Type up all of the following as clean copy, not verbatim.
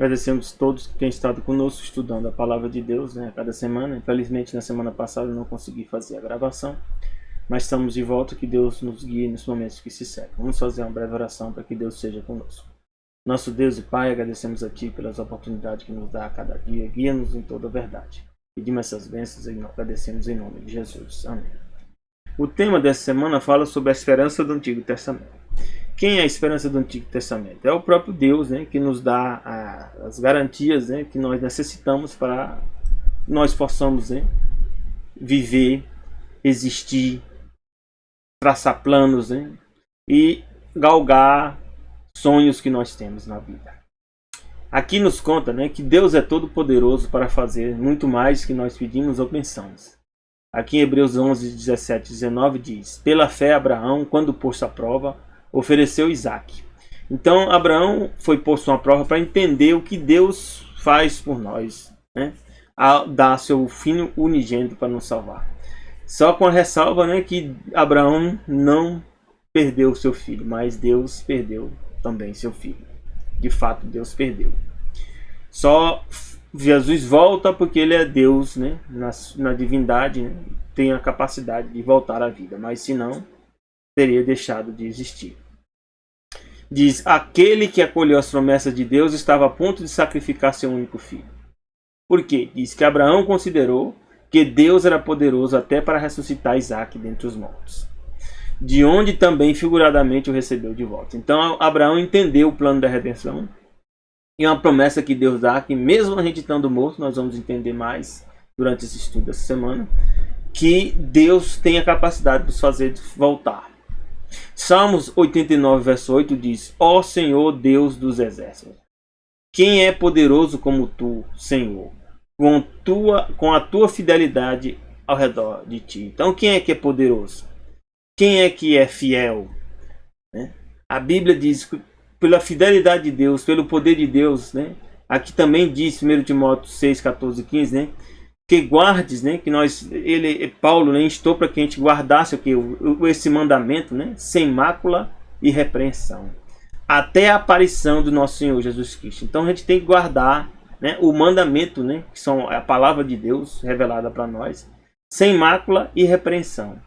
Agradecemos todos que têm estado conosco estudando a palavra de Deus, né, a cada semana. Infelizmente, na semana passada eu não consegui fazer a gravação, mas estamos de volta. Que Deus nos guie nos momentos que se seguem. Vamos fazer uma breve oração para que Deus seja conosco. Nosso Deus e Pai, agradecemos a Ti pelas oportunidades que nos dá a cada dia. Guia-nos em toda a verdade. Pedimos essas bênçãos e agradecemos em nome de Jesus. Amém. O tema dessa semana fala sobre a esperança do Antigo Testamento. Quem é a esperança do Antigo Testamento? É o próprio Deus, né, que nos dá as garantias, né, que nós necessitamos para nós possamos, né, viver, existir, traçar planos, né, e galgar sonhos que nós temos na vida. Aqui nos conta, né, que Deus é todo poderoso para fazer muito mais que nós pedimos ou pensamos. Aqui em Hebreus 11, 17 e 19 diz: pela fé Abraão, quando posto à prova, ofereceu Isaac. Então Abraão foi posto à prova para entender o que Deus faz por nós, né, ao dar seu filho unigênito para nos salvar. Só com a ressalva, né, que Abraão não perdeu seu filho, mas Deus perdeu também seu filho. De fato, Deus perdeu. Só Jesus volta porque ele é Deus, né, na divindade, né, tem a capacidade de voltar à vida, mas se não, teria deixado de existir. Diz: aquele que acolheu as promessas de Deus estava a ponto de sacrificar seu único filho. Por quê? Diz que Abraão considerou que Deus era poderoso até para ressuscitar Isaac dentre os mortos, de onde também figuradamente o recebeu de volta. Então Abraão entendeu o plano da redenção e uma promessa que Deus dá, que mesmo a gente estando morto, nós vamos entender mais durante esse estudo dessa semana, que Deus tem a capacidade de nos fazer voltar. Salmos 89, verso 8 diz: ó Senhor Deus dos exércitos, quem é poderoso como tu, Senhor, com a tua fidelidade ao redor de ti. Então quem é que é poderoso? Quem é que é fiel? Né? A Bíblia diz que pela fidelidade de Deus, pelo poder de Deus, né? Aqui também diz 1 Timóteo 6, 14 e 15, né? Que guardes, né, que Paulo, né, instou para que a gente guardasse esse mandamento, né, sem mácula e repreensão, até a aparição do nosso Senhor Jesus Cristo. Então a gente tem que guardar, né, o mandamento, né, que são a palavra de Deus revelada para nós, sem mácula e repreensão,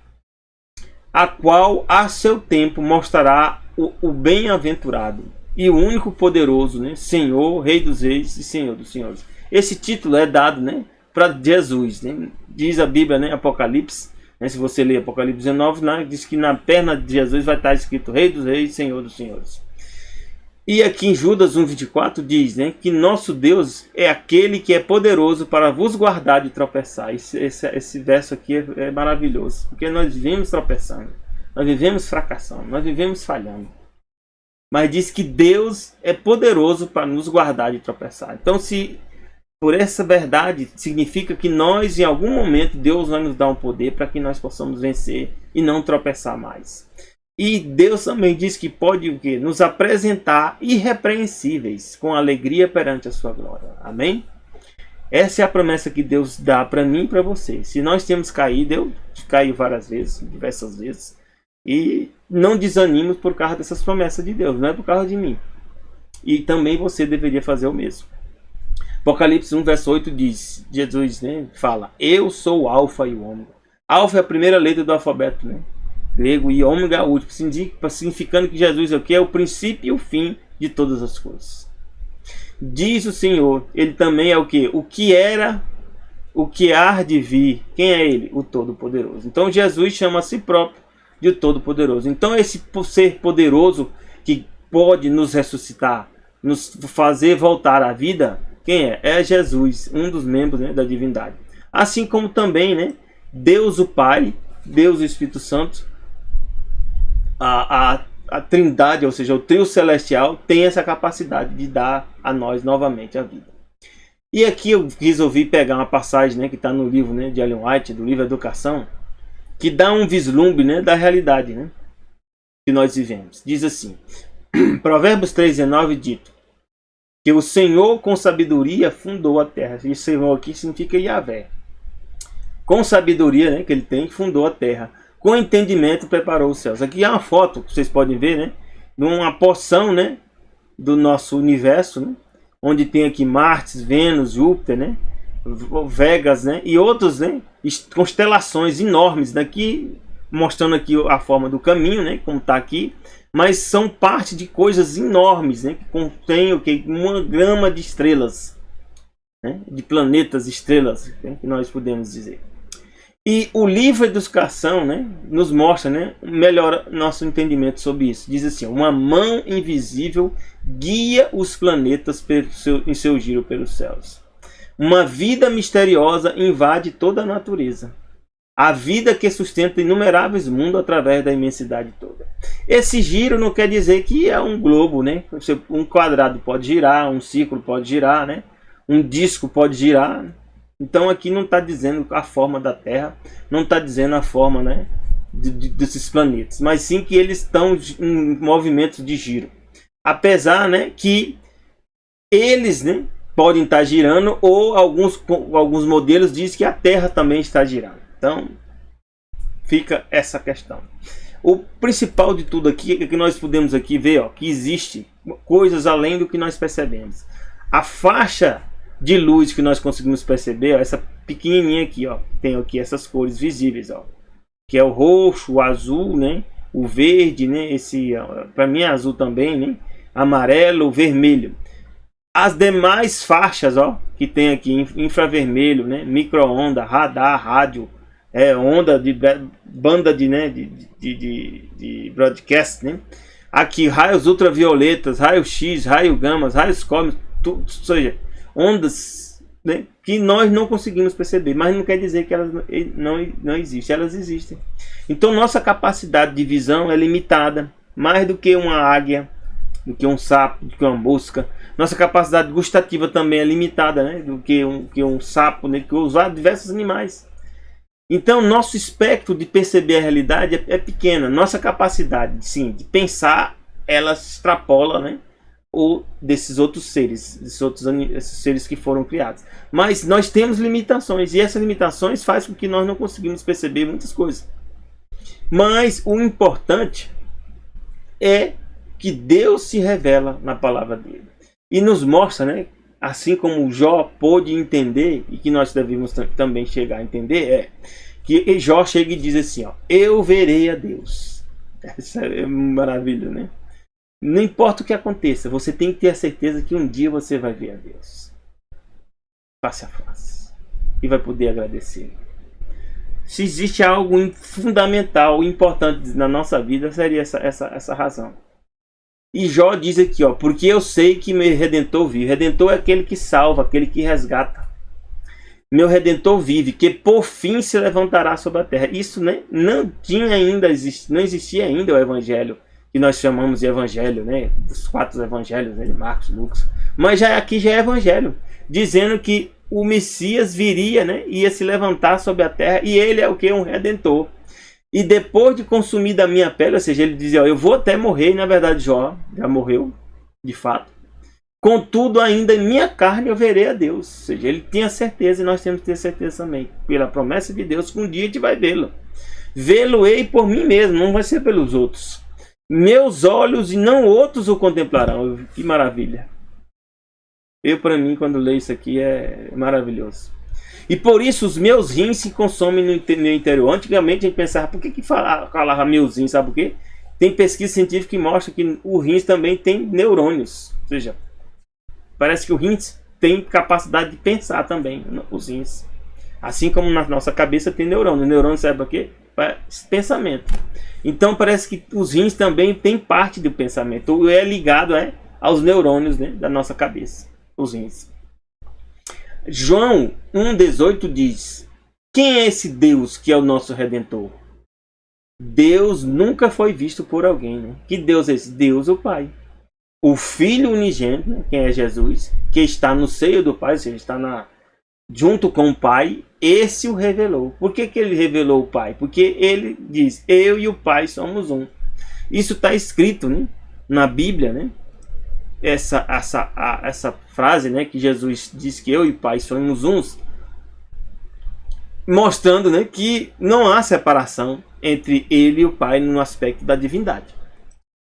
a qual a seu tempo mostrará o bem-aventurado e o único poderoso, né, Senhor, Rei dos Reis e Senhor dos Senhores. Esse título é dado, né, para Jesus, né? Diz a Bíblia, né, Apocalipse, né, se você ler Apocalipse 19, né, diz que na perna de Jesus vai estar escrito Rei dos Reis, Senhor dos Senhores. E aqui em Judas 1,24 diz, né, que nosso Deus é aquele que é poderoso para vos guardar de tropeçar. Esse verso aqui é maravilhoso, porque nós vivemos tropeçando, nós vivemos fracassando, nós vivemos falhando. Mas diz que Deus é poderoso para nos guardar de tropeçar. Então, se por essa verdade, significa que nós, em algum momento, Deus vai nos dar um poder para que nós possamos vencer e não tropeçar mais. E Deus também diz que pode o quê? Nos apresentar irrepreensíveis, com alegria perante a sua glória. Amém? Essa é a promessa que Deus dá para mim e para você. Se nós temos caído, eu caí várias vezes, diversas vezes, e não desanimos por causa dessas promessas de Deus, não é por causa de mim. E também você deveria fazer o mesmo. Apocalipse 1, verso 8 diz, Jesus, né, fala: eu sou o alfa e o ômega. Alfa é a primeira letra do alfabeto, né, grego, e ômega a última, significando que Jesus é o que? É o princípio e o fim de todas as coisas. Diz o Senhor, ele também é o que? O que era, o que há de vir. Quem é ele? O Todo-Poderoso. Então Jesus chama a si próprio de o Todo-Poderoso. Então esse ser poderoso que pode nos ressuscitar, nos fazer voltar à vida, quem é? É Jesus, um dos membros, né, da divindade. Assim como também, né, Deus o Pai, Deus o Espírito Santo, a Trindade, ou seja, o trio celestial, tem essa capacidade de dar a nós novamente a vida. E aqui eu resolvi pegar uma passagem, né, que está no livro, né, de Ellen White, do livro Educação, que dá um vislumbre, né, da realidade, né, que nós vivemos. Diz assim, Provérbios 3,19 dito: que o Senhor com sabedoria fundou a terra. E Senhor aqui significa Yahvé. Com sabedoria, né, que ele tem, fundou a terra. Com entendimento preparou os céus. Aqui há uma foto que vocês podem ver, né, de uma porção, né, do nosso universo, né, onde tem aqui Marte, Vênus, Júpiter, né? Vegas, né? E outros, né? Constelações enormes daqui, mostrando aqui a forma do caminho, né? Como está aqui, mas são parte de coisas enormes, né? Que contém o que? Uma grama de estrelas, né? De planetas, estrelas, né? Que nós podemos dizer. E o livro Educação, né? Nos mostra, né? Melhora nosso entendimento sobre isso. Diz assim: uma mão invisível guia os planetas em seu giro pelos céus. Uma vida misteriosa invade toda a natureza. A vida que sustenta inumeráveis mundos através da imensidade toda. Esse giro não quer dizer que é um globo, né? Um quadrado pode girar, um círculo pode girar, né? Um disco pode girar. Então aqui não está dizendo a forma da Terra, não está dizendo a forma, né, desses planetas, mas sim que eles estão em movimento de giro. Apesar, né, que eles, né, podem estar girando, ou alguns modelos dizem que a Terra também está girando. Então, fica essa questão. O principal de tudo aqui é que nós podemos aqui ver, ó, que existe coisas além do que nós percebemos. A faixa de luz que nós conseguimos perceber, ó, essa pequenininha aqui, ó, tem aqui essas cores visíveis, ó, que é o roxo, o azul, né, o verde, né, esse para mim é azul também, né, amarelo, o vermelho. As demais faixas, ó, que tem aqui infravermelho, né, micro-onda, radar, rádio, onda de banda de, né, de broadcast, né, aqui raios ultravioletas, raio X, raio gama, raios cósmicos, tudo, ou seja, ondas, né, que nós não conseguimos perceber, mas não quer dizer que elas não existem, elas existem. Então nossa capacidade de visão é limitada, mais do que uma águia, do que um sapo, do que uma mosca. Nossa capacidade gustativa também é limitada, né, do que um sapo, né, que os diversos animais. Então nosso espectro de perceber a realidade é pequena. Nossa capacidade, sim, de pensar, ela se extrapola, né, ou desses outros seres, esses seres que foram criados. Mas nós temos limitações, e essas limitações fazem com que nós não conseguimos perceber muitas coisas. Mas o importante é que Deus se revela na palavra dele e nos mostra, né, assim como Jó pôde entender, e que nós devemos também chegar a entender, que Jó chega e diz assim, ó: eu verei a Deus. Essa é maravilha, né? Não importa o que aconteça, você tem que ter a certeza que um dia você vai ver a Deus face a face e vai poder agradecer. Se existe algo fundamental, importante na nossa vida, seria essa razão. E Jó diz aqui, ó: porque eu sei que meu Redentor vive. Redentor é aquele que salva, aquele que resgata. Meu Redentor vive, que por fim se levantará sobre a terra. Isso, né, não existia ainda o Evangelho, que nós chamamos de Evangelho, né, dos 4 Evangelhos, né, de Marcos, Lucas. Mas aqui já é Evangelho, dizendo que o Messias viria, né, ia se levantar sobre a terra, e ele é o que? Um Redentor. E depois de consumir da minha pele, ou seja, ele dizia, ó, eu vou até morrer, e na verdade Jó já morreu, de fato. Contudo, ainda em minha carne eu verei a Deus. Ou seja, ele tinha certeza, e nós temos que ter certeza também, pela promessa de Deus, que um dia a gente vai vê-lo. Vê-lo-ei por mim mesmo, não vai ser pelos outros. Meus olhos e não outros o contemplarão. Que maravilha. Para mim, quando leio isso aqui, é maravilhoso. E por isso os meus rins se consomem no interior. Antigamente a gente pensava, por que falava meus rins? Sabe por quê? Tem pesquisa científica que mostra que o rins também tem neurônios. Ou seja, parece que o rins tem capacidade de pensar também, os rins. Assim como na nossa cabeça tem neurônio. O neurônio serve para quê? Para pensamento. Então parece que os rins também têm parte do pensamento. É ligado aos neurônios, né, da nossa cabeça. Os rins. João 1,18 diz: quem é esse Deus que é o nosso Redentor? Deus nunca foi visto por alguém, né? Que Deus é esse? Deus o Pai. O Filho unigênito, né, quem é Jesus, que está no seio do Pai, ou seja, está junto com o Pai, esse o revelou. Por que ele revelou o Pai? Porque ele diz, eu e o Pai somos um. Isso está escrito, né, na Bíblia, né? Essa frase, né, que Jesus diz que eu e o Pai somos uns, mostrando, né, que não há separação entre ele e o Pai no aspecto da divindade.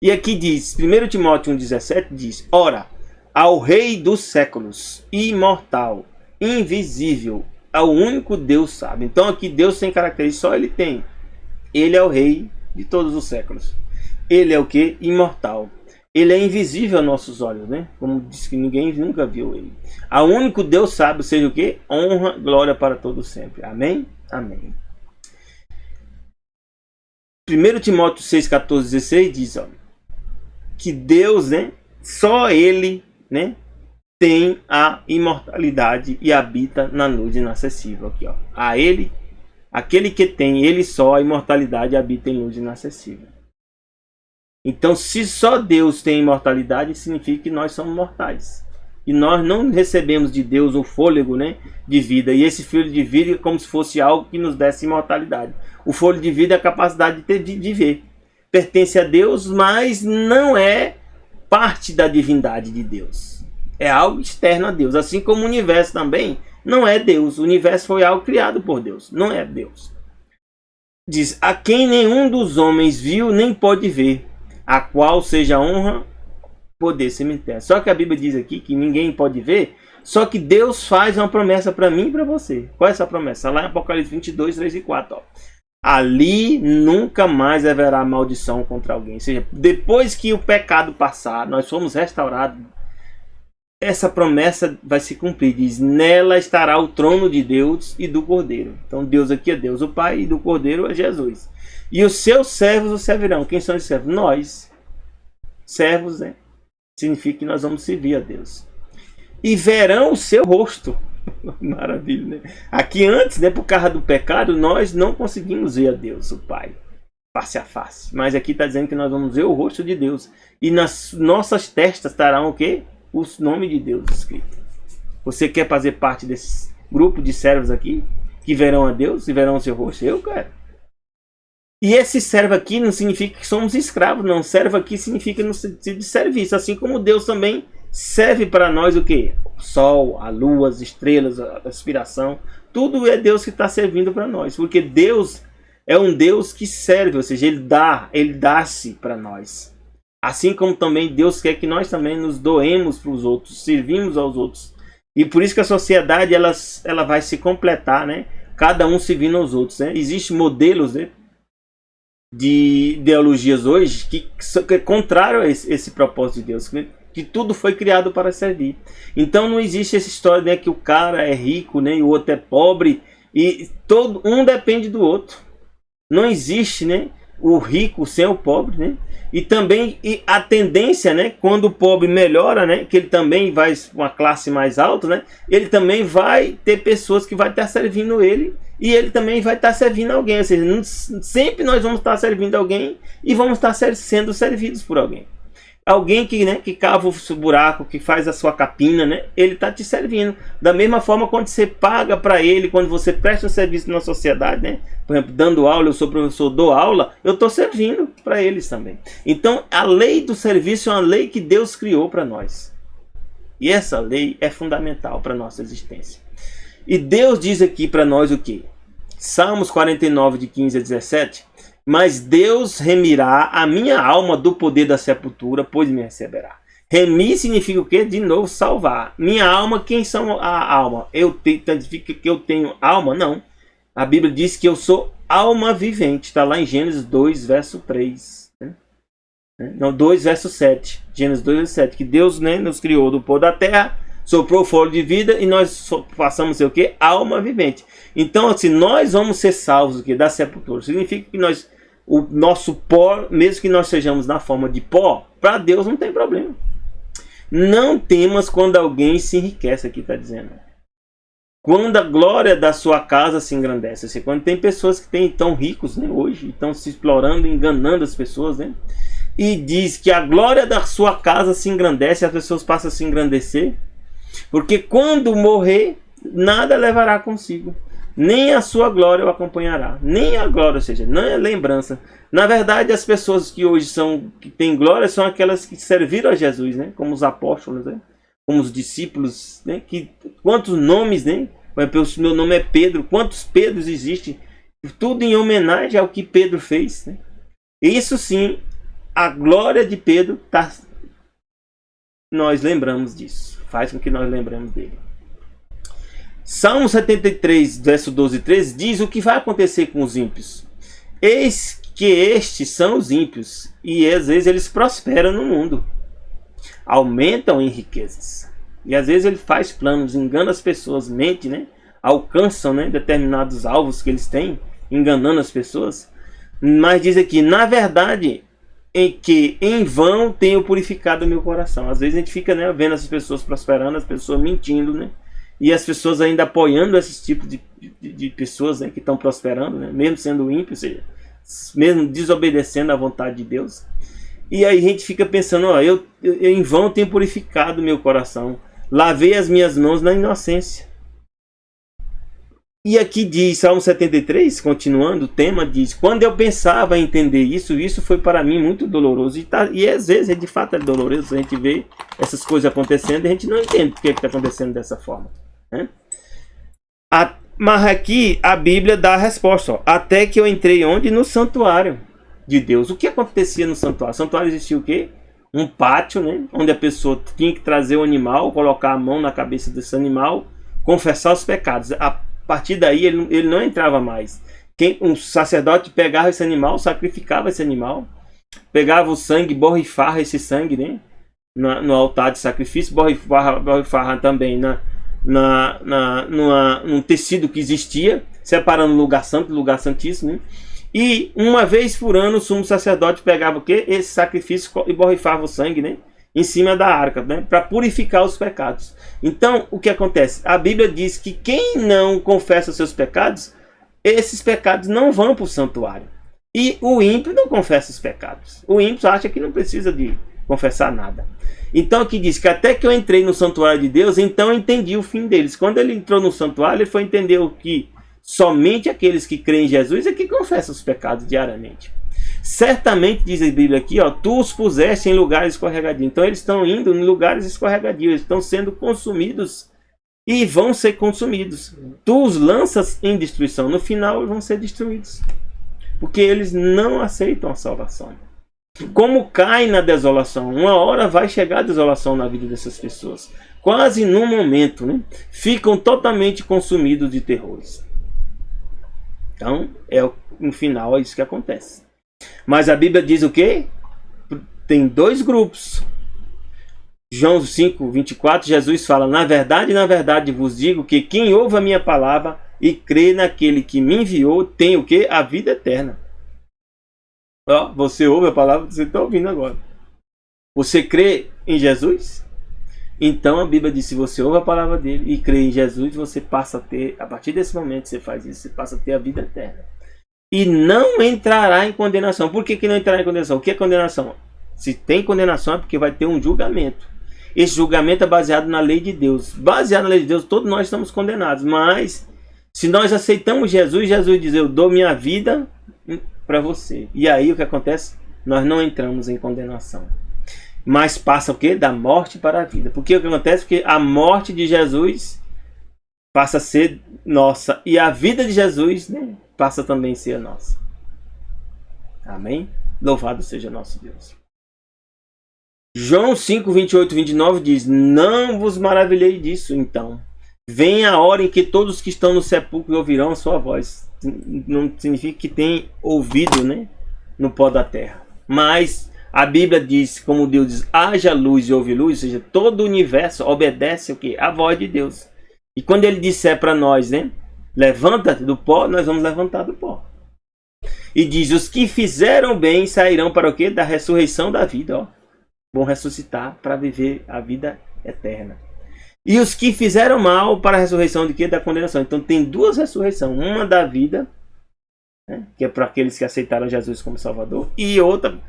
E aqui diz, 1 Timóteo 1,17 diz: ora, ao Rei dos séculos, imortal, invisível, ao único Deus sábio. Então aqui Deus tem características, só Ele tem. Ele é o Rei de todos os séculos. Ele é o que? Imortal. Ele é invisível aos nossos olhos, né? Como diz que ninguém nunca viu ele. Ao único Deus sábio, seja o que? Honra, glória para todos sempre. Amém? Amém. 1 Timóteo 6, 14, 16 diz, ó, que Deus, né? Só Ele, né? Tem a imortalidade e habita na luz inacessível. Aqui, ó. A Ele, aquele que tem, Ele só, a imortalidade habita em luz inacessível. Então, se só Deus tem imortalidade, significa que nós somos mortais. E nós não recebemos de Deus o fôlego, né, de vida. E esse fôlego de vida é como se fosse algo que nos desse imortalidade. O fôlego de vida é a capacidade de viver. Pertence a Deus, mas não é parte da divindade de Deus. É algo externo a Deus. Assim como o universo também não é Deus. O universo foi algo criado por Deus. Não é Deus. Diz, a quem nenhum dos homens viu nem pode ver, a qual seja honra, poder, cemitério. Só que a Bíblia diz aqui que ninguém pode ver, só que Deus faz uma promessa para mim e para você. Qual é essa promessa? Lá em Apocalipse 22, 3 e 4. Ó. Ali nunca mais haverá maldição contra alguém. Ou seja, depois que o pecado passar, nós somos restaurados, essa promessa vai se cumprir. Diz, nela estará o trono de Deus e do Cordeiro. Então Deus aqui é Deus o Pai e do Cordeiro é Jesus. E os seus servos o servirão. Quem são os servos? Nós. Servos, né? Significa que nós vamos servir a Deus. E verão o seu rosto. Maravilha, né? Aqui antes, né, por causa do pecado, nós não conseguimos ver a Deus, o Pai, face a face. Mas aqui está dizendo que nós vamos ver o rosto de Deus. E nas nossas testas estarão o quê? O nome de Deus escrito. Você quer fazer parte desse grupo de servos aqui? Que verão a Deus e verão o seu rosto? Eu quero. E esse servo aqui não significa que somos escravos, não. Servo aqui significa no sentido de serviço. Assim como Deus também serve para nós o quê? O sol, a lua, as estrelas, a respiração. Tudo é Deus que está servindo para nós. Porque Deus é um Deus que serve, ou seja, Ele dá-se para nós. Assim como também Deus quer que nós também nos doemos para os outros, servimos aos outros. E por isso que a sociedade ela vai se completar, né? Cada um servindo aos outros. Né? Existem modelos, né, de ideologias hoje que é contrário a esse propósito de Deus, que tudo foi criado para servir. Então não existe essa história, né, que o cara é rico, né, e o outro é pobre e todo um depende do outro. Não existe, né, o rico sem o pobre, né? E também a tendência, né, quando o pobre melhora, né, que ele também vai uma classe mais alta, né, ele também vai ter pessoas que vai estar servindo ele e ele também vai estar servindo alguém. Ou seja, sempre nós vamos estar servindo alguém e vamos estar sendo servidos por alguém. Alguém que, né, que cava o buraco, que faz a sua capina, né, ele está te servindo. Da mesma forma, quando você paga para ele, quando você presta um serviço na sociedade, né, por exemplo, dando aula, eu sou professor, dou aula, eu estou servindo para eles também. Então, a lei do serviço é uma lei que Deus criou para nós. E essa lei é fundamental para a nossa existência. E Deus diz aqui para nós o quê? Salmos 49, de 15 a 17... Mas Deus remirá a minha alma do poder da sepultura, pois me receberá. Remir significa o quê? De novo, salvar. Minha alma, quem são a alma? Significa que eu tenho alma? Não. A Bíblia diz que eu sou alma vivente. Está lá em Gênesis 2, verso 3. Não, 2, verso 7. Gênesis 2, verso 7. Que Deus, né, nos criou do pó da terra, soprou o fôlego de vida e nós passamos a ser o quê? Alma vivente. Então, assim, nós vamos ser salvos o quê? Da sepultura. Significa que o nosso pó, mesmo que nós sejamos na forma de pó, para Deus não tem problema. Não temas quando alguém se enriquece, aqui está dizendo. Quando a glória da sua casa se engrandece. Assim, quando tem pessoas que estão ricos, né, hoje, estão se explorando, enganando as pessoas, né? E diz que a glória da sua casa se engrandece, as pessoas passam a se engrandecer. Porque quando morrer, nada levará consigo. Nem a sua glória o acompanhará. Nem a glória, ou seja, não é lembrança. Na verdade, as pessoas que hoje que têm glória são aquelas que serviram a Jesus, né? Como os apóstolos, né? Como os discípulos, né? Quantos nomes, né? Meu nome é Pedro. Quantos Pedros existem? Tudo em homenagem ao que Pedro fez, né? Isso sim, a glória de Pedro está nós lembramos disso. Faz com que nós lembremos dele. Salmo 73, verso 12 e 13 diz o que vai acontecer com os ímpios. Eis que estes são os ímpios, e às vezes eles prosperam no mundo, aumentam em riquezas. E às vezes ele faz planos, engana as pessoas, mente, né? Alcançam, né, determinados alvos que eles têm, enganando as pessoas. Mas diz aqui, na verdade, em vão tenho purificado o meu coração. Às vezes a gente fica, né, vendo as pessoas prosperando, as pessoas mentindo, né? E as pessoas ainda apoiando esses tipos de pessoas, né, que estão prosperando, né, mesmo sendo ímpio, ou seja, mesmo desobedecendo à vontade de Deus. E aí a gente fica pensando, ó, eu em vão tenho purificado o meu coração, lavei as minhas mãos na inocência. E aqui diz, Salmo 73, continuando o tema, diz: quando eu pensava em entender isso, isso foi para mim muito doloroso. E às vezes, de fato, é doloroso. A gente vê essas coisas acontecendo e a gente não entende por que está acontecendo dessa forma, né? Mas aqui a Bíblia dá a resposta. Ó, até que eu entrei onde? No santuário de Deus. O que acontecia no santuário? No santuário existia o quê? Um pátio, né? Onde a pessoa tinha que trazer o animal, colocar a mão na cabeça desse animal, confessar os pecados. A partir daí ele não entrava mais. Um sacerdote pegava esse animal, sacrificava esse animal, pegava o sangue, borrifava esse sangue, né, no altar de sacrifício, borrifava também num tecido que existia, separando o lugar santo do lugar santíssimo, né? E uma vez por ano o sumo sacerdote pegava o quê? Esse sacrifício e borrifava o sangue, né, em cima da arca, né, para purificar os pecados. Então, o que acontece? A Bíblia diz que quem não confessa os seus pecados, esses pecados não vão para o santuário. E o ímpio não confessa os pecados. O ímpio acha que não precisa de confessar nada. Então, aqui diz que até que eu entrei no santuário de Deus, então eu entendi o fim deles. Quando ele entrou no santuário, ele foi entender que somente aqueles que creem em Jesus é que confessam os pecados diariamente. Certamente, diz a Bíblia aqui, ó, tu os puseste em lugares escorregadios. Então eles estão indo em lugares escorregadios, eles estão sendo consumidos e vão ser consumidos. Tu os lanças em destruição, no final eles vão ser destruídos, porque eles não aceitam a salvação. Como caem na desolação, uma hora vai chegar a desolação na vida dessas pessoas. Quase num momento, né, ficam totalmente consumidos de terrores. Então, no final é isso que acontece. Mas a Bíblia diz o quê? Tem dois grupos. João 5, 24, Jesus fala: na verdade vos digo que quem ouve a minha palavra e crê naquele que me enviou tem o quê? A vida eterna. Ó, você ouve a palavra, você está ouvindo agora. Você crê em Jesus? Então a Bíblia diz: se você ouve a palavra dele e crê em Jesus, você passa a ter, a partir desse momento que você faz isso, você passa a ter a vida eterna. E não entrará em condenação. Por que não entrará em condenação? O que é condenação? Se tem condenação é porque vai ter um julgamento. Esse julgamento é baseado na lei de Deus. Baseado na lei de Deus, todos nós estamos condenados. Mas se nós aceitamos Jesus, Jesus diz: eu dou minha vida para você. E aí o que acontece? Nós não entramos em condenação. Mas passa o quê? Da morte para a vida. Porque o que acontece? Porque a morte de Jesus passa a ser nossa. E a vida de Jesus, né, passa também a ser a nossa. Amém? Louvado seja nosso Deus. João 5, 28 e 29 diz: não vos maravilhei disso, então. Vem a hora em que todos que estão no sepulcro ouvirão a sua voz. Não significa que tem ouvido, né, no pó da terra. Mas a Bíblia diz, como Deus diz: haja luz e houve luz, ou seja, todo o universo obedece o quê? A voz de Deus. E quando ele disser para nós, né, levanta-te do pó, nós vamos levantar do pó. E diz: os que fizeram bem sairão para o quê? Da ressurreição da vida, ó. Vão ressuscitar para viver a vida eterna. E os que fizeram mal para a ressurreição de quê? Da condenação. Então tem duas ressurreições. Uma da vida, né, que é para aqueles que aceitaram Jesus como Salvador. E outra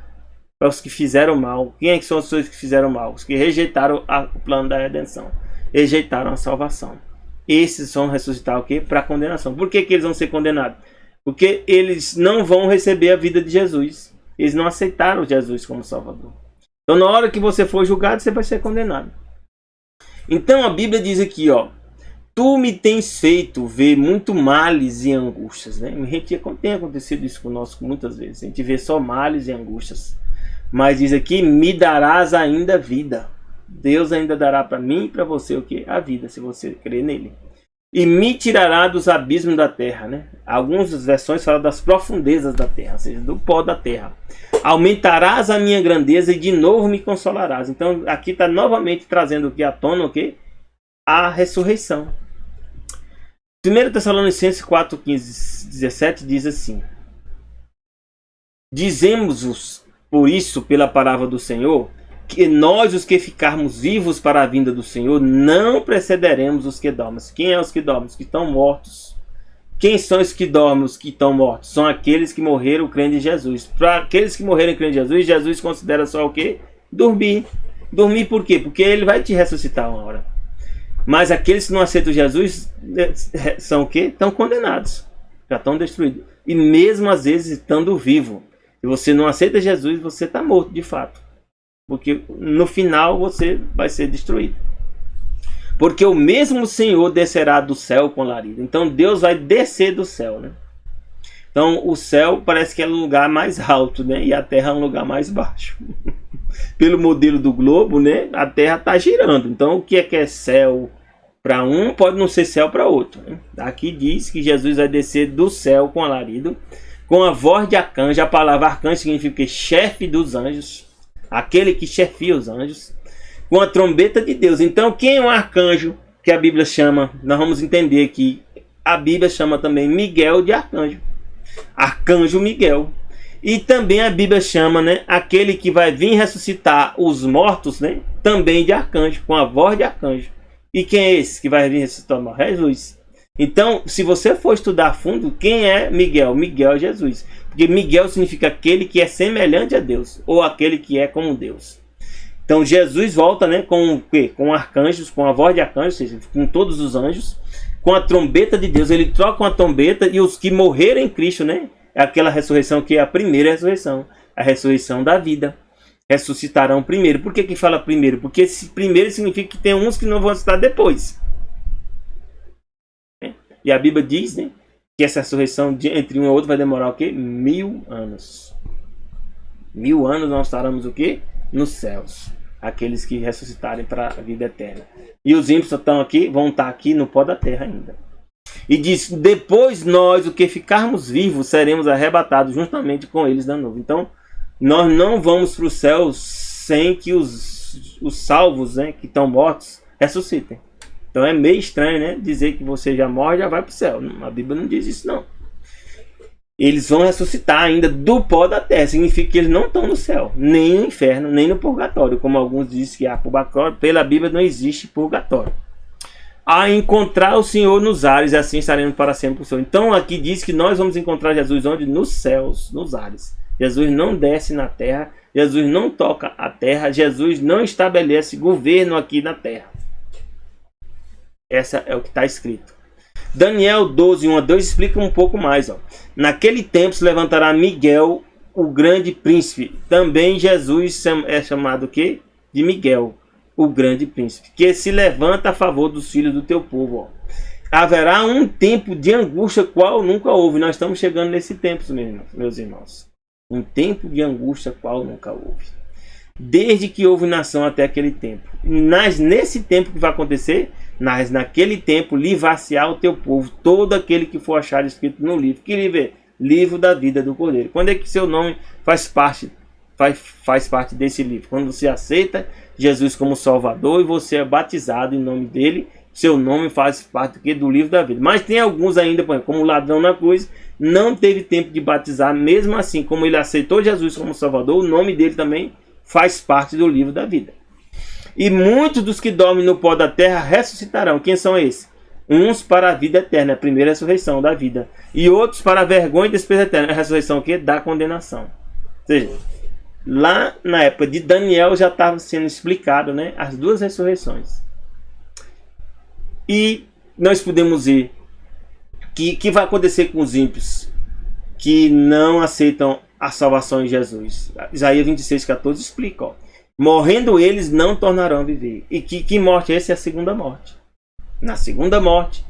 para os que fizeram mal. Quem é que são os que fizeram mal? Os que rejeitaram o plano da redenção. Rejeitaram a salvação. Esses vão ressuscitar o quê? Para a condenação. Por que eles vão ser condenados? Porque eles não vão receber a vida de Jesus. Eles não aceitaram Jesus como Salvador. Então na hora que você for julgado, você vai ser condenado. Então a Bíblia diz aqui, ó: tu me tens feito ver muito males e angústias, né? Tem acontecido isso conosco muitas vezes. A gente vê só males e angústias. Mas diz aqui: me darás ainda vida. Deus ainda dará para mim e para você o que? A vida, se você crer nele. E me tirará dos abismos da terra, né? Algumas versões falam das profundezas da terra, ou seja, do pó da terra. Aumentarás a minha grandeza e de novo me consolarás. Então aqui está novamente trazendo aqui à tona o quê? A ressurreição. 1 Tessalonicenses 4, 15, 17 diz assim: dizemos-vos, por isso, pela palavra do Senhor, que nós, os que ficarmos vivos para a vinda do Senhor, não precederemos os que dormem. Quem é os que dormem? Os que estão mortos. Quem são os que dormem, os que estão mortos? São aqueles que morreram crendo em Jesus. Para aqueles que morreram crendo em Jesus, Jesus considera só o quê? Dormir. Dormir por quê? Porque ele vai te ressuscitar uma hora. Mas aqueles que não aceitam Jesus são o quê? Estão condenados. Já estão destruídos. E mesmo às vezes estando vivo. Se você não aceita Jesus, você está morto de fato. Porque no final você vai ser destruído. Porque o mesmo Senhor descerá do céu com alarido. Então Deus vai descer do céu, né? Então o céu parece que é o lugar mais alto, né? E a terra é um lugar mais baixo. Pelo modelo do globo, né? A terra está girando. Então o que é céu para um pode não ser céu para outro, né? Aqui diz que Jesus vai descer do céu com alarido, com a voz de arcanjo. A palavra arcanjo significa chefe dos anjos. Aquele que chefia os anjos, com a trombeta de Deus. Então, quem é um arcanjo que a Bíblia chama? Nós vamos entender que a Bíblia chama também Miguel de arcanjo. Arcanjo Miguel. E também a Bíblia chama, né, aquele que vai vir ressuscitar os mortos, né, também de arcanjo, com a voz de arcanjo. E quem é esse que vai vir ressuscitar os mortos? É Jesus. Então, se você for estudar a fundo, quem é Miguel? Miguel é Jesus. Porque Miguel significa aquele que é semelhante a Deus, ou aquele que é como Deus. Então Jesus volta, né, com o quê? Com arcanjos, com a voz de arcanjos, ou seja, com todos os anjos, com a trombeta de Deus. Ele troca a trombeta e os que morreram em Cristo, né, é aquela ressurreição que é a primeira ressurreição, a ressurreição da vida. Ressuscitarão primeiro. Por que fala primeiro? Porque esse primeiro significa que tem uns que não vão ressuscitar depois. E a Bíblia diz, né, que essa ressurreição entre um e outro vai demorar o quê? 1000 anos. 1000 anos nós estaremos o quê? Nos céus. Aqueles que ressuscitarem para a vida eterna. E os ímpios estão aqui, vão estar aqui no pó da terra ainda. E diz, depois nós, o que ficarmos vivos, seremos arrebatados juntamente com eles na nuvem. Então, nós não vamos para o céu sem que os salvos, né, que estão mortos, ressuscitem. Então é meio estranho, né, dizer que você já morre e já vai para o céu. A Bíblia não diz isso, não. Eles vão ressuscitar ainda do pó da terra. Significa que eles não estão no céu, nem no inferno, nem no purgatório. Como alguns dizem que há purgatório, pela Bíblia não existe purgatório. A encontrar o Senhor nos ares, e assim estaremos para sempre com o Senhor. Então aqui diz que nós vamos encontrar Jesus onde? Nos céus, nos ares. Jesus não desce na terra, Jesus não toca a terra, Jesus não estabelece governo aqui na terra. Essa é o que está escrito. Daniel 12, 1 a 2 explica um pouco mais. Ó. Naquele tempo se levantará Miguel, o grande príncipe. Também Jesus é chamado o quê? De Miguel, o grande príncipe, que se levanta a favor dos filhos do teu povo. Ó. Haverá um tempo de angústia qual nunca houve. Nós estamos chegando nesse tempo, meus irmãos. Um tempo de angústia qual nunca houve. Desde que houve nação até aquele tempo. Mas nesse tempo que vai acontecer, naquele tempo livrar-se-á o teu povo, todo aquele que for achado escrito no livro. Que livro é? Livro da vida do Cordeiro. Quando é que seu nome faz parte desse livro? Quando você aceita Jesus como Salvador e você é batizado em nome dele, seu nome faz parte do livro da vida. Mas tem alguns ainda, como o ladrão na cruz, não teve tempo de batizar. Mesmo assim, como ele aceitou Jesus como Salvador, o nome dele também faz parte do livro da vida. E muitos dos que dormem no pó da terra ressuscitarão. Quem são esses? Uns para a vida eterna, a primeira ressurreição da vida. E outros para a vergonha e despesa eterna, a ressurreição que da condenação. Ou seja, lá na época de Daniel já estava sendo explicado, né, as duas ressurreições. E nós podemos ver que vai acontecer com os ímpios que não aceitam a salvação em Jesus. Isaías 26:14 explica, ó. Morrendo eles não tornarão a viver. E que morte é essa? É a segunda morte. Na segunda morte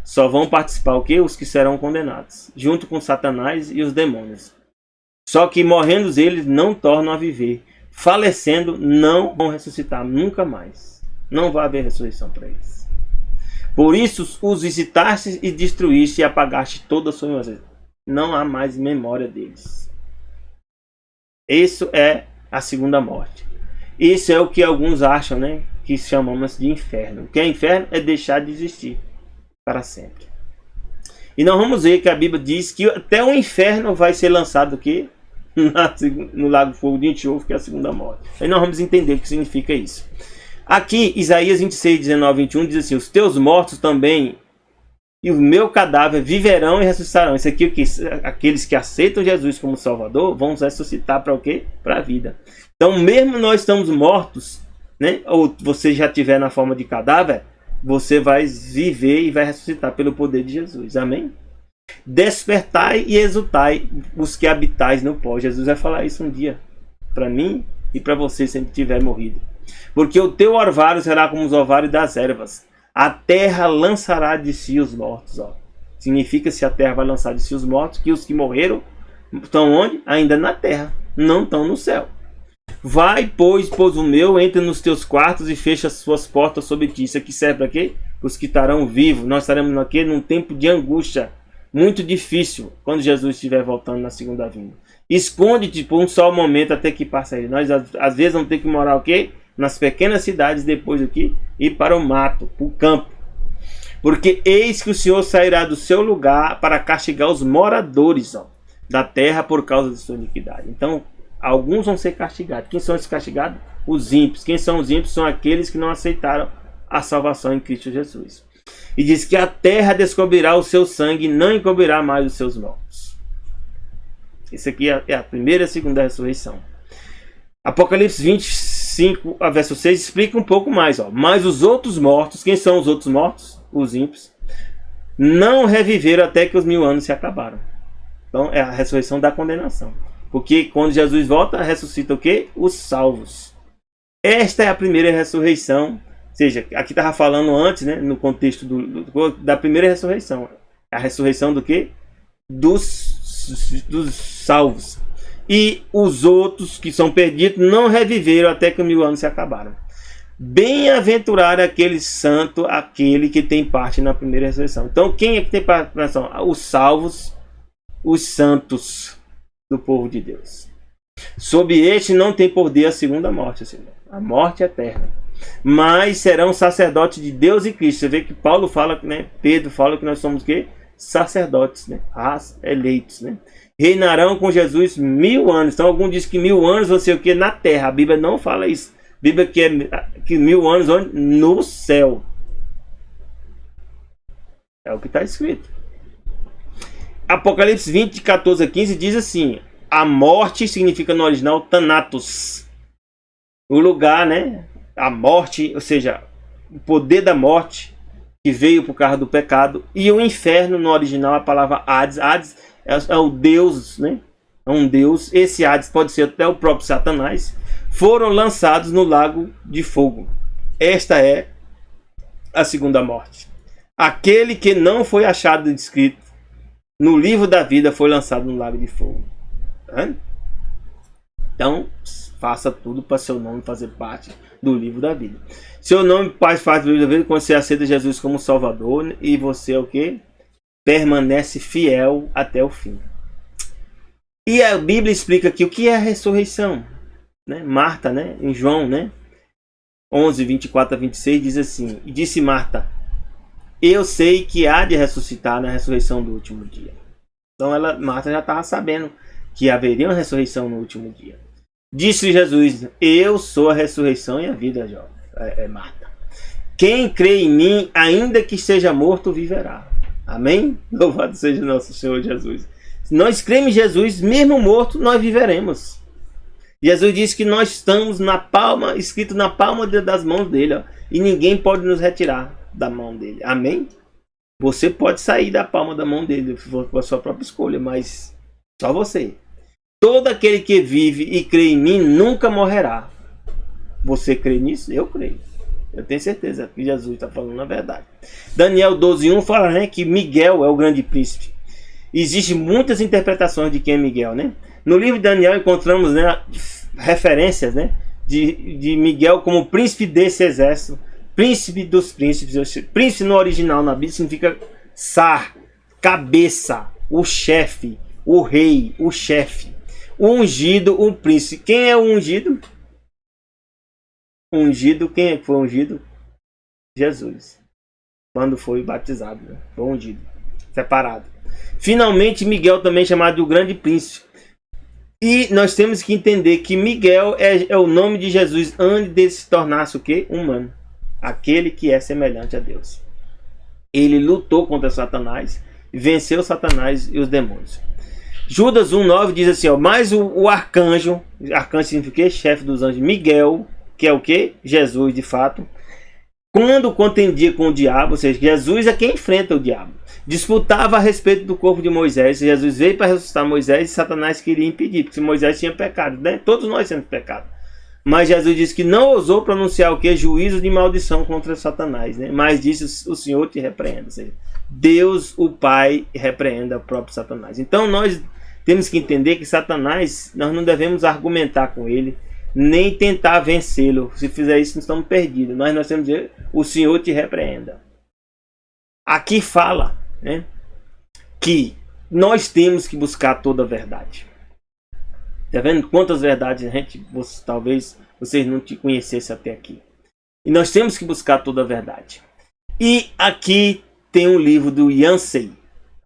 só vão participar o quê? Os que serão condenados, junto com Satanás e os demônios. Só que morrendo eles não tornam a viver, falecendo, não vão ressuscitar nunca mais. Não vai haver ressurreição para eles. Por isso os visitaste e destruíste e apagaste toda a sua memória. Não há mais memória deles. Isso é a segunda morte. Isso é o que alguns acham, né? Que chamamos de inferno. O que é inferno é deixar de existir para sempre. E nós vamos ver que a Bíblia diz que até o inferno vai ser lançado aqui no lago de fogo de enxofre, que é a segunda morte. Aí nós vamos entender o que significa isso. Aqui, Isaías 26, 19, 21 diz assim: os teus mortos também e o meu cadáver viverão e ressuscitarão. Isso aqui, aqueles que aceitam Jesus como Salvador vão ressuscitar para o quê? Para a vida. Então, mesmo nós estamos mortos, né? Ou você já estiver na forma de cadáver, você vai viver e vai ressuscitar pelo poder de Jesus. Amém? Despertai e exultai os que habitais no pó. Jesus vai falar isso um dia para mim e para você se ele tiver morrido. Porque o teu orvalho será como os orvalhos das ervas. A terra lançará de si os mortos. Ó. Significa, se a terra vai lançar de si os mortos, que os que morreram estão onde? Ainda na terra, não estão no céu. Vai, pois, o meu, entra nos teus quartos e fecha as suas portas sobre ti. Isso aqui serve para quê? Os que estarão vivos. Nós estaremos aqui num tempo de angústia muito difícil, quando Jesus estiver voltando na segunda vinda. Esconde-te por um só momento até que passe aí. Nós às vezes vamos ter que morar o quê? Nas pequenas cidades, depois aqui, ir para o mato, para o campo. Porque eis que o Senhor sairá do seu lugar para castigar os moradores, ó, da terra por causa de sua iniquidade. Então, alguns vão ser castigados. Quem são esses castigados? Os ímpios. Quem são os ímpios? São aqueles que não aceitaram a salvação em Cristo Jesus. E diz que a terra descobrirá o seu sangue e não encobrirá mais os seus mortos. Isso aqui é a primeira e a segunda ressurreição. Apocalipse 25, verso 6, explica um pouco mais. Ó. Mas os outros mortos, quem são os outros mortos? Os ímpios. Não reviveram até que os 1000 anos se acabaram. Então é a ressurreição da condenação. Porque quando Jesus volta, ressuscita o quê? Os salvos. Esta é a primeira ressurreição. Ou seja, aqui estava falando antes, né, no contexto da primeira ressurreição. A ressurreição do quê? Dos salvos. E os outros que são perdidos não reviveram até que os 1000 anos se acabaram. Bem-aventurado aquele santo, aquele que tem parte na primeira ressurreição. Então, quem é que tem parte na ressurreição? Os salvos, os santos do povo de Deus. Sob este não tem poder a segunda morte, assim, a morte eterna. Mas serão sacerdotes de Deus e Cristo. Você vê que Paulo fala, né? Pedro fala que nós somos o quê? Sacerdotes, né? Eleitos, né? Reinarão com Jesus 1000 anos. Então algum diz que 1000 anos vão ser o quê? Na terra. A Bíblia não fala isso. A Bíblia que 1000 anos onde? No céu. É o que está escrito. Apocalipse 20, 14 a 15 diz assim: a morte significa no original Thanatos. O lugar, né? A morte, ou seja, o poder da morte que veio por causa do pecado. E o inferno, no original, a palavra Hades. Hades é o Deus, né? É um Deus. Esse Hades pode ser até o próprio Satanás. Foram lançados no lago de fogo. Esta é a segunda morte. Aquele que não foi achado escrito no livro da vida foi lançado no lago de fogo. Então, faça tudo para seu nome fazer parte do livro da vida. Seu nome faz parte do livro da vida quando você aceita Jesus como Salvador e você é o que? Permanece fiel até o fim. E a Bíblia explica aqui o que é a ressurreição. Né? Marta, né? Em João, né? 11, 24 a 26 diz assim: e disse Marta: eu sei que há de ressuscitar na ressurreição do último dia. Então Marta já estava sabendo que haveria uma ressurreição no último dia. Disse Jesus: eu sou a ressurreição e a vida, Marta. Quem crê em mim, ainda que esteja morto, viverá. Amém? Louvado seja nosso Senhor Jesus. Se nós cremos em Jesus, mesmo morto, nós viveremos. Jesus disse que nós estamos na palma, escrito na palma das mãos dele, ó, e ninguém pode nos retirar da mão dele. Amém? Você pode sair da palma da mão dele por a sua própria escolha, mas só você. Todo aquele que vive e crê em mim nunca morrerá. Você crê nisso? Eu creio. Eu tenho certeza que Jesus está falando a verdade. Daniel 12:1 fala, né, que Miguel é o grande príncipe. Existem muitas interpretações de quem é Miguel, né? No livro de Daniel encontramos, né, referências, né, de Miguel como príncipe desse exército, príncipe dos príncipes. Príncipe no original na Bíblia significa sar, cabeça, o chefe, o rei, o chefe. O ungido, o príncipe. Quem é o ungido? Ungido, quem é que foi ungido? Jesus. Quando foi batizado, né? Foi ungido, separado. Finalmente, Miguel também chamado de o grande príncipe. E nós temos que entender que Miguel é o nome de Jesus antes de se tornar-se o quê? Humano. Aquele que é semelhante a Deus. Ele lutou contra Satanás, venceu Satanás e os demônios. Judas 1,9 diz assim, ó, mas o arcanjo significa o quê? Chefe dos anjos, Miguel, que é o quê? Jesus de fato. Quando contendia com o diabo, ou seja, Jesus é quem enfrenta o diabo, disputava a respeito do corpo de Moisés. Jesus veio para ressuscitar Moisés e Satanás queria impedir, porque Moisés tinha pecado, né? Todos nós temos pecado. Mas Jesus disse que não ousou pronunciar o que? Juízo de maldição contra Satanás, né? Mas disse, o Senhor te repreenda. Ou seja, Deus, o Pai, repreenda o próprio Satanás. Então nós temos que entender que Satanás, nós não devemos argumentar com ele, nem tentar vencê-lo. Se fizer isso, nós estamos perdidos. Nós temos que dizer, o Senhor te repreenda. Aqui fala, né, que nós temos que buscar toda a verdade. Está vendo quantas verdades talvez vocês não te conhecessem até aqui. E nós temos que buscar toda a verdade. E aqui tem um livro do Yancey,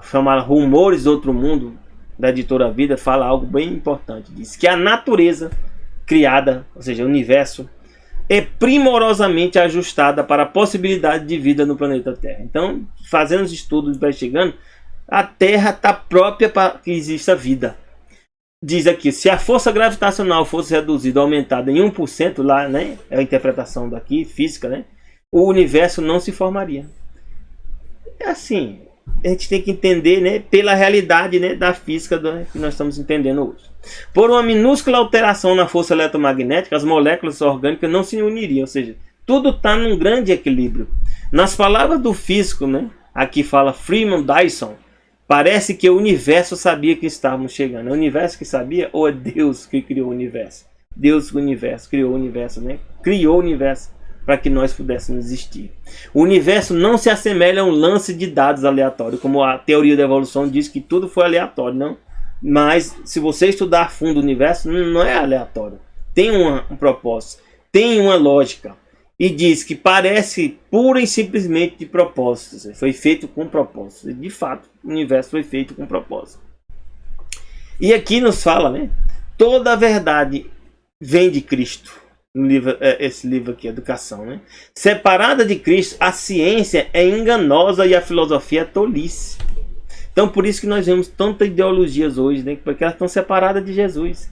chamado Rumores do Outro Mundo, da editora Vida, fala algo bem importante. Diz que a natureza criada, ou seja, o universo, é primorosamente ajustada para a possibilidade de vida no planeta Terra. Então, fazendo os estudos, investigando, a Terra está própria para que exista vida. Diz aqui, se a força gravitacional fosse reduzida, aumentada em 1%, lá, né, é a interpretação daqui, física, né, o universo não se formaria. É assim, a gente tem que entender, né, pela realidade, né, da física que nós estamos entendendo hoje. Por uma minúscula alteração na força eletromagnética, as moléculas orgânicas não se uniriam, ou seja, tudo está num grande equilíbrio. Nas palavras do físico, né, aqui fala Freeman Dyson, parece que o universo sabia que estávamos chegando. É o universo que sabia ou é Deus que criou o universo? Deus criou o universo, né? Criou o universo para que nós pudéssemos existir. O universo não se assemelha a um lance de dados aleatório, como a teoria da evolução diz que tudo foi aleatório, não. Mas se você estudar a fundo o universo, não é aleatório. Tem um propósito, tem uma lógica. E diz que parece pura e simplesmente de propósito. Foi feito com propósito. De fato, o universo foi feito com propósito. E aqui nos fala, né? Toda a verdade vem de Cristo. No livro, esse livro aqui, Educação, né? Separada de Cristo, a ciência é enganosa e a filosofia é tolice. Então, por isso que nós vemos tantas ideologias hoje, né? Porque elas estão separadas de Jesus.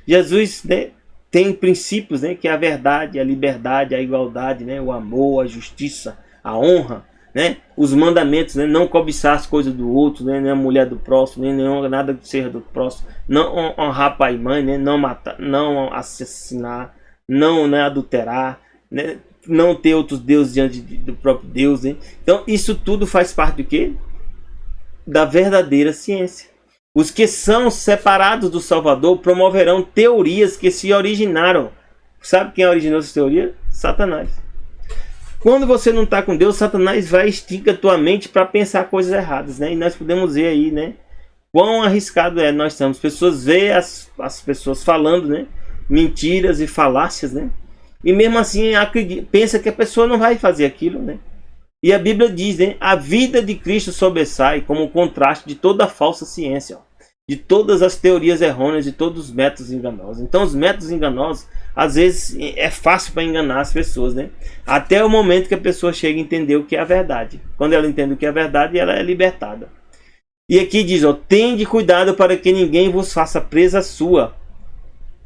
Jesus, né, tem princípios, né, que é a verdade, a liberdade, a igualdade, né, o amor, a justiça, a honra, né, os mandamentos, né, não cobiçar as coisas do outro, né, nem a mulher do próximo, nem nada que seja do próximo, não honrar pai e mãe, né, não matar, não assassinar, não, né, adulterar, né, não ter outros deuses diante do próprio Deus, né? Então isso tudo faz parte do quê? Da verdadeira ciência. Os que são separados do Salvador promoverão teorias que se originaram. Sabe quem originou essa teoria? Satanás. Quando você não está com Deus, Satanás vai esticar a tua mente para pensar coisas erradas, né? E nós podemos ver aí, né, quão arriscado é nós estamos. Pessoas veem as pessoas falando, né, mentiras e falácias, né? E mesmo assim pensa que a pessoa não vai fazer aquilo, né? E a Bíblia diz, né, a vida de Cristo sobressai como contraste de toda a falsa ciência, ó, de todas as teorias errôneas e todos os métodos enganosos. Então os métodos enganosos, às vezes é fácil para enganar as pessoas, né? Até o momento que a pessoa chega a entender o que é a verdade. Quando ela entende o que é a verdade, ela é libertada. E aqui diz, ó, tende cuidado para que ninguém vos faça presa sua,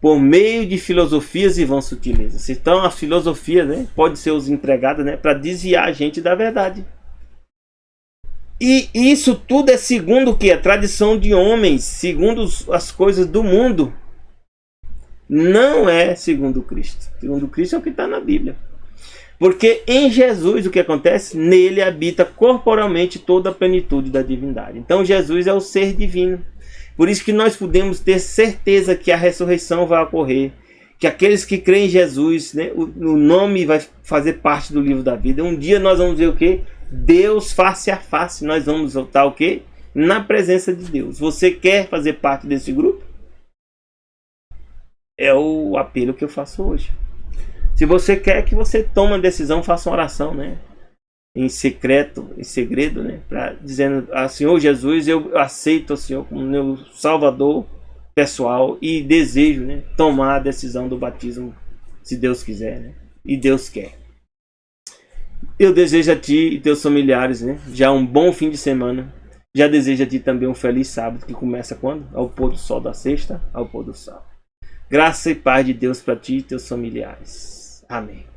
por meio de filosofias e vãs sutilezas. Então a filosofia, né, pode ser empregada, né, para desviar a gente da verdade. E isso tudo é segundo o que? A tradição de homens, segundo as coisas do mundo. Não é segundo Cristo. Segundo Cristo é o que está na Bíblia. Porque em Jesus o que acontece? Nele habita corporalmente toda a plenitude da divindade. Então Jesus é o ser divino. Por isso que nós podemos ter certeza que a ressurreição vai ocorrer. que aqueles que creem em Jesus, né, o nome vai fazer parte do livro da vida. Um dia nós vamos ver o quê? Deus face a face. Nós vamos voltar o quê? Na presença de Deus. Você quer fazer parte desse grupo? É o apelo que eu faço hoje. Se você quer que você tome uma decisão, faça uma oração, né? Em secreto, em segredo, né? Dizendo, Senhor Jesus, eu aceito o Senhor como meu Salvador pessoal e desejo, né, tomar a decisão do batismo, se Deus quiser, né? E Deus quer. Eu desejo a ti e teus familiares, né, já um bom fim de semana. Já desejo a ti também um feliz sábado, que começa quando? Ao pôr do sol da sexta, ao pôr do sol. Graça e paz de Deus para ti e teus familiares. Amém.